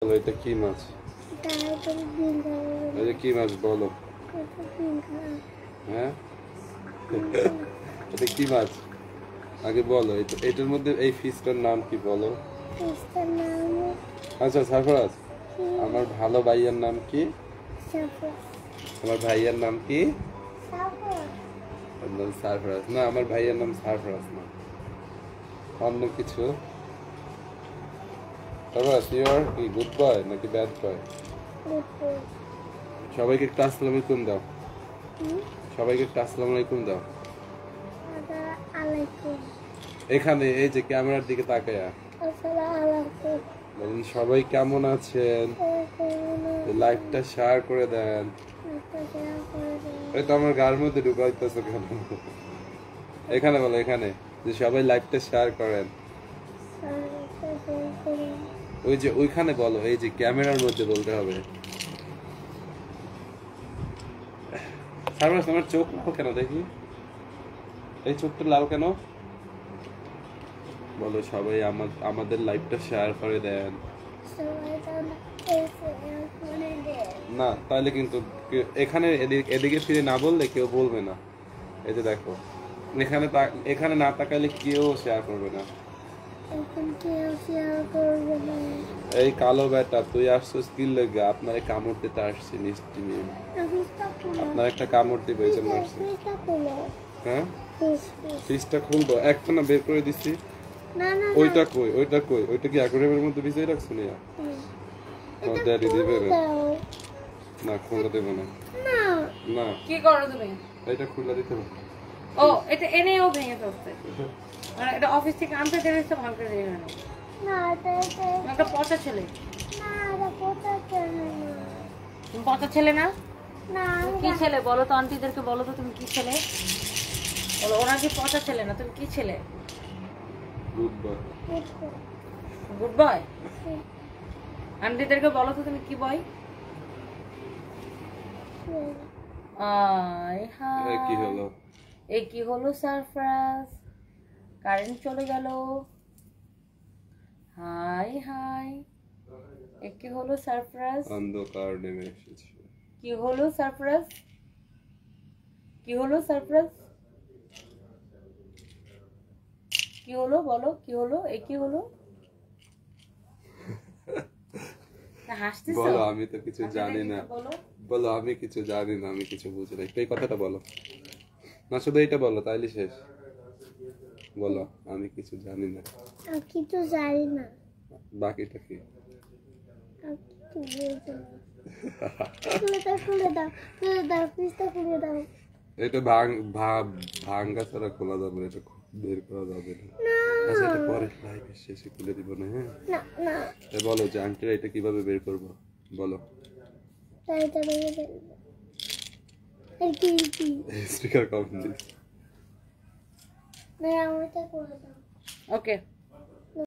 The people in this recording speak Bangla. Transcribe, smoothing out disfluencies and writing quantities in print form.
বলো এটা কি মাছ? এটা কি মাছ বলো? হ্যাঁ এটা কি মাছ আগে বলো। এটার মধ্যে এই ফিশটার নাম কি বলো? আচ্ছা সারফরাজ, আমার ভালো ভাইয়ার নাম কি? আমার ভাইয়ার নাম কি? সারফরাজ না, আমার ভাইয়ার নাম সারফরাজ না, অন্য কিছু। সারফরাজ ইউর কি গুড বয় নাকি ব্যাড বয়? সবাইকে একটা আসসালামু আলাইকুম দাও। সবাইকে একটা আসসালামু আলাইকুম দাও। এখানে এই যে ক্যামেরার দিকে তাকায়া বলেন সবাই কেমন আছেন, লাইভটা শেয়ার করে দেন। এই তো আমার গায়ের মধ্যে ঢুকাইতেছো কেন? এখানে বলো, এখানে যে সবাই লাইভটা শেয়ার করেন। ওই যে ওইখানে বলো, এই যে ক্যামেরার মধ্যে বলতে হবে। সারফরাজ তোমার চোখ লাল কেন দেখি? এই চোখটা লাল কেন? বলো সবাই আমাদের লাইভটা শেয়ার করে দেন। না তাহলে কিন্তু এখানে এদিকে ফিরে না বললে কেউ বলবে না। এই যে দেখো এখানে না তাকালে কেউ শেয়ার করবে না। এই কালো বেটা তুই আসছিস কি লেগে? আপনারে কামড় দিতে আসছি মিষ্টি নিয়ে। আপনার একটা কামড় দিবে এই জন্য আসছি। হ্যাঁ ফিসটা খুলবো, একটা না বের করে দিচ্ছি। ওইটা কই? ওইটা কই? ওইটা কি অ্যাকোয়ারিয়ামের মধ্যে ভিজিয়ে রাখছো না? ও ড্যাডি দিবে না, খুলে দেব না। না কি করো তুমি? এটা খুলে দিতে হবে। ও এটা এনেও ভেঙে ফেলছে, মানে এটা অফিস থেকে আনতে দিয়েছে ভাঙতে দিয়ে না। না এটা পচা ছেলে। না এটা পচা ছেলে না। তুমি পচা ছেলে না? না কি ছেলে বলো তো, আন্টিদেরকে বলো তো তুমি কি ছেলে বলো। ওরা কি পচা ছেলে না, তুমি কি ছেলে? Good boy. Good boy. আন্টিদেরকে বলো তো তুমি কি বয়? কি হলো? এই কি হলো সারফরাজ? কারেন্ট চলে গেল। হাই হাই, এ কি হলো সারফরাজ? অন্ধকার নেমে এসেছে। কি হলো সারফরাজ? কি হলো সারফরাজ? কি হলো বলো, কি হলো? এ কি হলো? হাসতেছো? বলো আমি তো কিছু জানি না। বলো আমি কিছু জানি না, আমি কিছু বুঝি না। এই কথাটা বলো না, শুধু এটা বলো তাইলে শেষ। বলো আমি কিছু জানি না। কিছু জানি না। বাকিটা কি? এটা ভাঙ্গা ছাড়া খোলা যাবে না, এটা বের করা যাবে না। আচ্ছা এটা পরে লাইভের শেষে খুলে দিব না? হ্যাঁ বলো যে আন্টিরা এটা কিভাবে বের করবো বলো। Sticker comment this. ওকে।